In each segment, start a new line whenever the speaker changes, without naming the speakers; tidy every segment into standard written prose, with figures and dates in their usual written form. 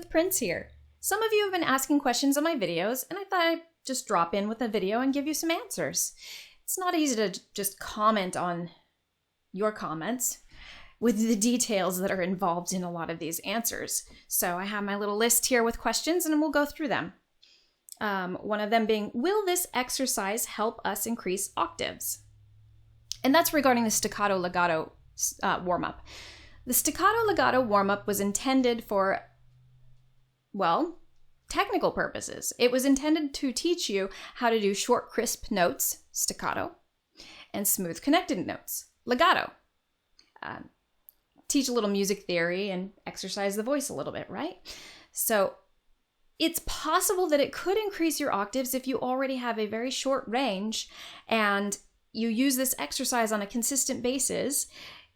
with Prince here. Some of you have been asking questions on my videos, and I thought I'd just drop in with a video and give you some answers. It's not easy to just comment on your comments with the details that are involved in a lot of these answers. So I have my little list here with questions, and we'll go through them. One of them being, will this exercise help us increase octaves? And that's regarding the staccato legato warm-up. The staccato legato warm-up was intended for, well, technical purposes. It was intended to teach you how to do short, crisp notes, staccato, and smooth, connected notes, legato. Teach a little music theory and exercise the voice a little bit, right? So it's possible that it could increase your octaves if you already have a very short range and you use this exercise on a consistent basis.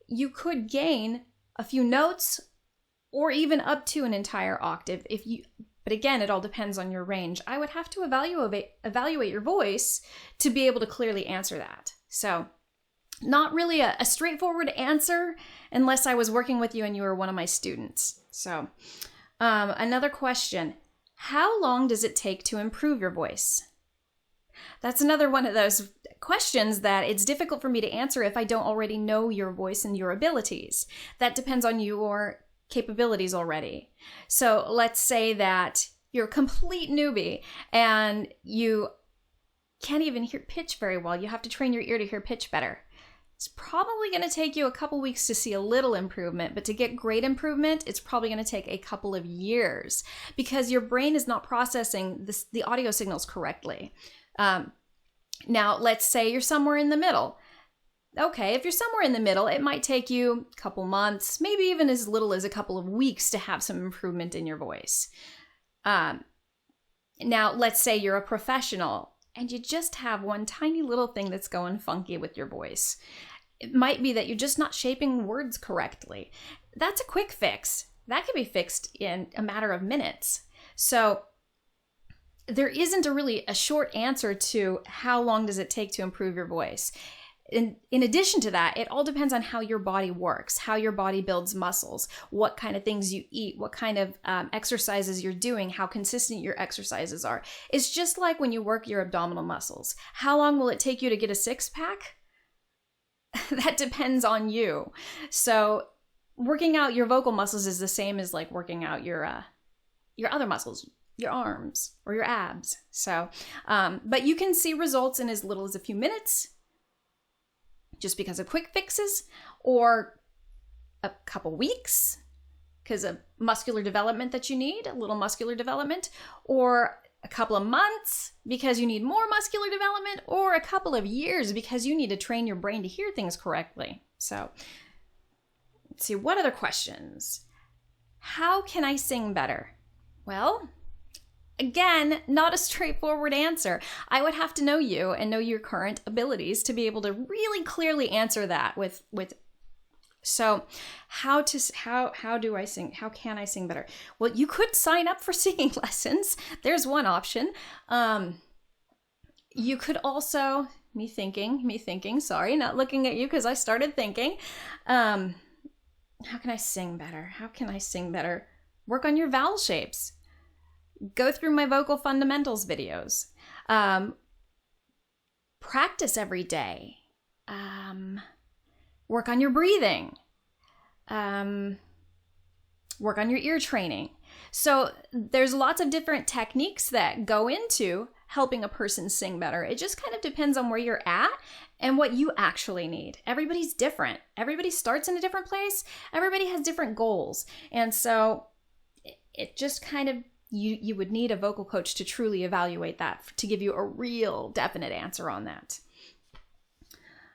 You could gain a few notes or even up to an entire octave but again, it all depends on your range. I would have to evaluate your voice to be able to clearly answer that. So not really a straightforward answer unless I was working with you and you were one of my students. So another question, how long does it take to improve your voice? That's another one of those questions that it's difficult for me to answer if I don't already know your voice and your abilities. That depends on your capabilities already. So let's say that you're a complete newbie and you can't even hear pitch very well. You have to train your ear to hear pitch better. It's probably going to take you a couple weeks to see a little improvement, but to get great improvement, it's probably going to take a couple of years because your brain is not processing the audio signals correctly. Now, let's say you're somewhere in the middle. Okay, if you're somewhere in the middle, it might take you a couple months, maybe even as little as a couple of weeks to have some improvement in your voice. Now, let's say you're a professional and you just have one tiny little thing that's going funky with your voice. It might be that you're just not shaping words correctly. That's a quick fix. That can be fixed in a matter of minutes. So there isn't really a short answer to how long does it take to improve your voice. In addition to that, it all depends on how your body works, how your body builds muscles, what kind of things you eat, what kind of exercises you're doing, how consistent your exercises are. It's just like when you work your abdominal muscles. How long will it take you to get a six-pack? That depends on you. So working out your vocal muscles is the same as like working out your other muscles, your arms or your abs. So, but you can see results in as little as a few minutes, just because of quick fixes, or a couple weeks because of muscular development that you need, a little muscular development, or a couple of months because you need more muscular development, or a couple of years because you need to train your brain to hear things correctly. So let's see, what other questions? How can I sing better? Well, again, not a straightforward answer. I would have to know you and know your current abilities to be able to really clearly answer that with so how do I sing? How can I sing better? Well, you could sign up for singing lessons. There's one option. You could also, me thinking, sorry, not looking at you because I started thinking, how can I sing better? How can I sing better? Work on your vowel shapes. Go through my vocal fundamentals videos. Practice every day. Work on your breathing. Work on your ear training. So there's lots of different techniques that go into helping a person sing better. It just kind of depends on where you're at and what you actually need. Everybody's different. Everybody starts in a different place. Everybody has different goals. And so it just kind of, you would need a vocal coach to truly evaluate that, to give you a real definite answer on that.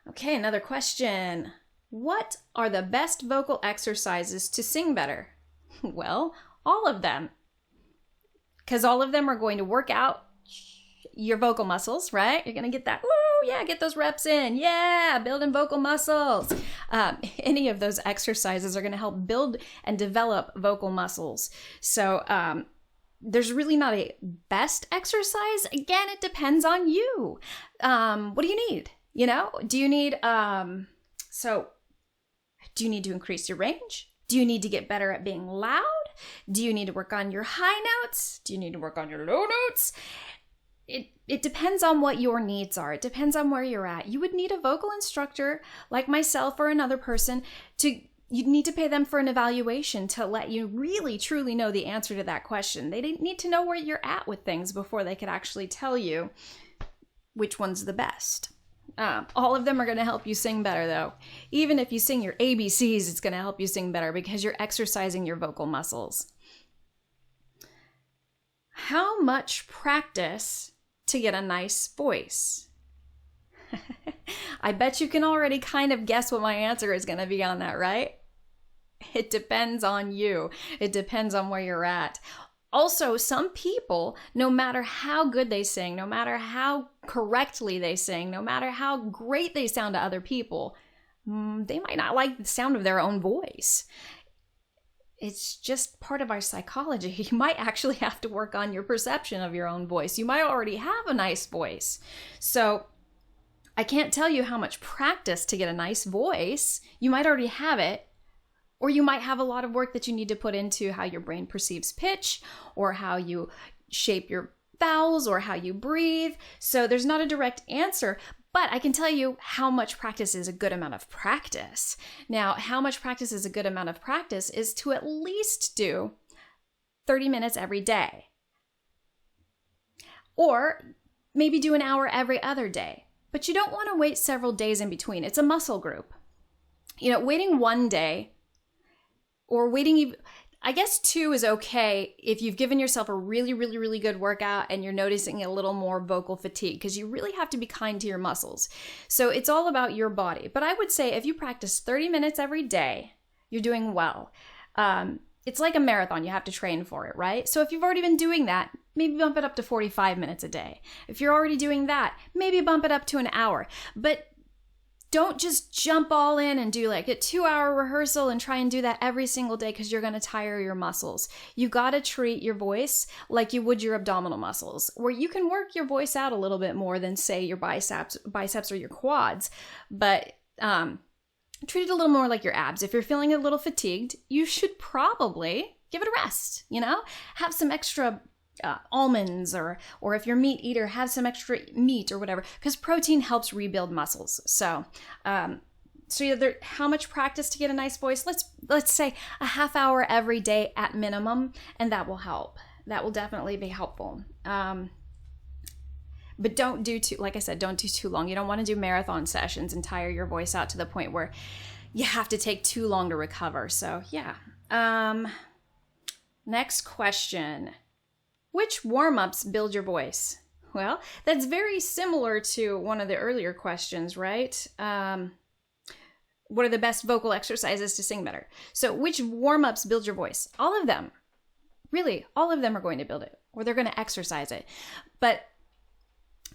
Okay, another question. What are the best vocal exercises to sing better? Well, all of them. Because all of them are going to work out your vocal muscles, right? You're going to get that, woo, yeah, get those reps in. Yeah, building vocal muscles. Any of those exercises are going to help build and develop vocal muscles. So, there's really not a best exercise. Again, it depends on you. What do you need? You know, do you need to increase your range? Do you need to get better at being loud? Do you need to work on your high notes? Do you need to work on your low notes? It depends on what your needs are. It depends on where you're at. You would need a vocal instructor like myself or another person you'd need to pay them for an evaluation to let you really truly know the answer to that question. They didn't need to know where you're at with things before they could actually tell you which one's the best. All of them are going to help you sing better though. Even if you sing your ABCs, it's going to help you sing better because you're exercising your vocal muscles. How much practice to get a nice voice? I bet you can already kind of guess what my answer is going to be on that, right? It depends on you. It depends on where you're at. Also, some people, no matter how good they sing, no matter how correctly they sing, no matter how great they sound to other people, they might not like the sound of their own voice. It's just part of our psychology. You might actually have to work on your perception of your own voice. You might already have a nice voice. So I can't tell you how much practice to get a nice voice. You might already have it, or you might have a lot of work that you need to put into how your brain perceives pitch, or how you shape your vowels, or how you breathe. So there's not a direct answer, but I can tell you how much practice is a good amount of practice. Now, how much practice is a good amount of practice is to at least do 30 minutes every day. Or maybe do an hour every other day. But you don't want to wait several days in between. It's a muscle group. Waiting one day or waiting, I guess 2 is okay if you've given yourself a really, really, really good workout and you're noticing a little more vocal fatigue, because you really have to be kind to your muscles. So it's all about your body. But I would say if you practice 30 minutes every day, you're doing well. It's like a marathon. You have to train for it, right? So if you've already been doing that, maybe bump it up to 45 minutes a day. If you're already doing that, maybe bump it up to an hour. But don't just jump all in and do like a 2-hour rehearsal and try and do that every single day, because you're going to tire your muscles. You got to treat your voice like you would your abdominal muscles, where you can work your voice out a little bit more than, say, your biceps or your quads. But treat it a little more like your abs. If you're feeling a little fatigued, you should probably give it a rest, Have some extra almonds, or if you're a meat eater, have some extra meat or whatever, because protein helps rebuild muscles. So how much practice to get a nice voice? Let's say a half hour every day at minimum, and that will help. That will definitely be helpful. But don't do too long. You don't want to do marathon sessions and tire your voice out to the point where you have to take too long to recover. So yeah. Next question. Which warm-ups build your voice? Well, that's very similar to one of the earlier questions, right? What are the best vocal exercises to sing better? So which warm-ups build your voice? All of them. Really, all of them are going to build it, or they're going to exercise it. But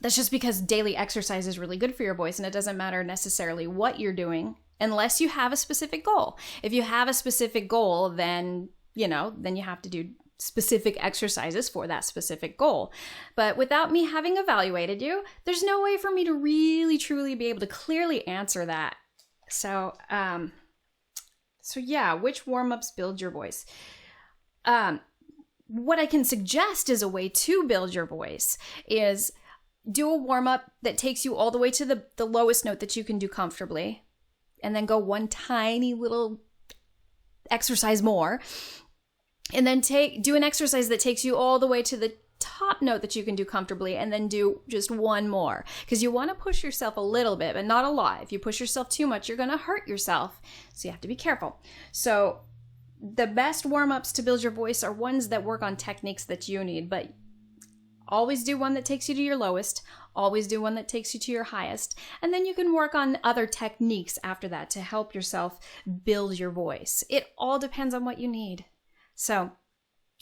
that's just because daily exercise is really good for your voice, and it doesn't matter necessarily what you're doing unless you have a specific goal. If you have a specific goal, then you have to do specific exercises for that specific goal. But without me having evaluated you, there's no way for me to really truly be able to clearly answer that. So yeah, which warm-ups build your voice? What I can suggest is a way to build your voice is do a warm-up that takes you all the way to the lowest note that you can do comfortably, and then go one tiny little exercise more. And then do an exercise that takes you all the way to the top note that you can do comfortably, and then do just one more. Because you want to push yourself a little bit, but not a lot. If you push yourself too much, you're going to hurt yourself. So you have to be careful. So the best warm-ups to build your voice are ones that work on techniques that you need, but always do one that takes you to your lowest. Always do one that takes you to your highest. And then you can work on other techniques after that to help yourself build your voice. It all depends on what you need. So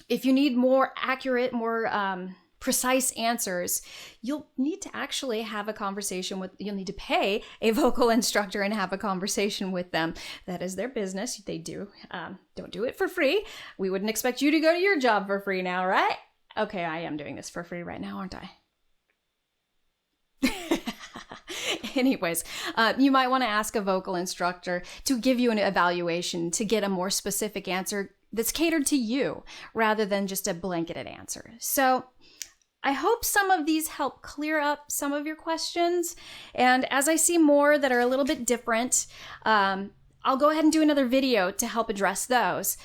if you need more accurate, more precise answers, you'll need to actually have a conversation you'll need to pay a vocal instructor and have a conversation with them. That is their business. They do. Don't do it for free. We wouldn't expect you to go to your job for free now, right? Okay, I am doing this for free right now, aren't I? Anyways, you might want to ask a vocal instructor to give you an evaluation to get a more specific answer that's catered to you rather than just a blanketed answer. So I hope some of these help clear up some of your questions. And as I see more that are a little bit different, I'll go ahead and do another video to help address those.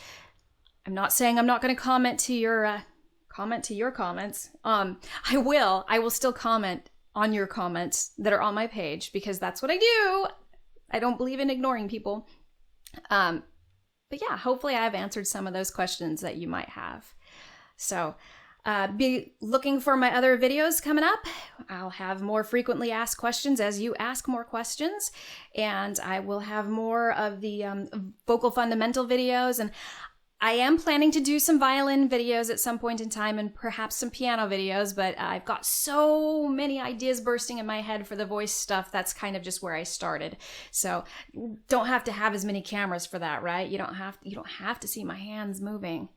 I'm not saying I'm not going to comment to your comments. I will still comment on your comments that are on my page because that's what I do. I don't believe in ignoring people. But yeah, hopefully I've answered some of those questions that you might have. So be looking for my other videos coming up. I'll have more frequently asked questions as you ask more questions. And I will have more of the vocal fundamental videos. And I am planning to do some violin videos at some point in time and perhaps some piano videos, but I've got so many ideas bursting in my head for the voice stuff. That's kind of just where I started. So don't have to have as many cameras for that, right? You don't have to see my hands moving.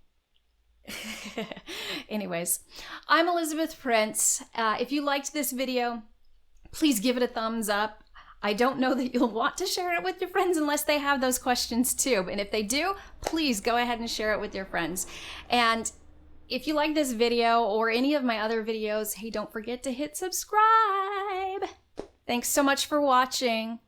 Anyways, I'm Elizabeth Prince. If you liked this video, please give it a thumbs up. I don't know that you'll want to share it with your friends unless they have those questions too. And if they do, please go ahead and share it with your friends. And if you like this video or any of my other videos, hey, don't forget to hit subscribe. Thanks so much for watching.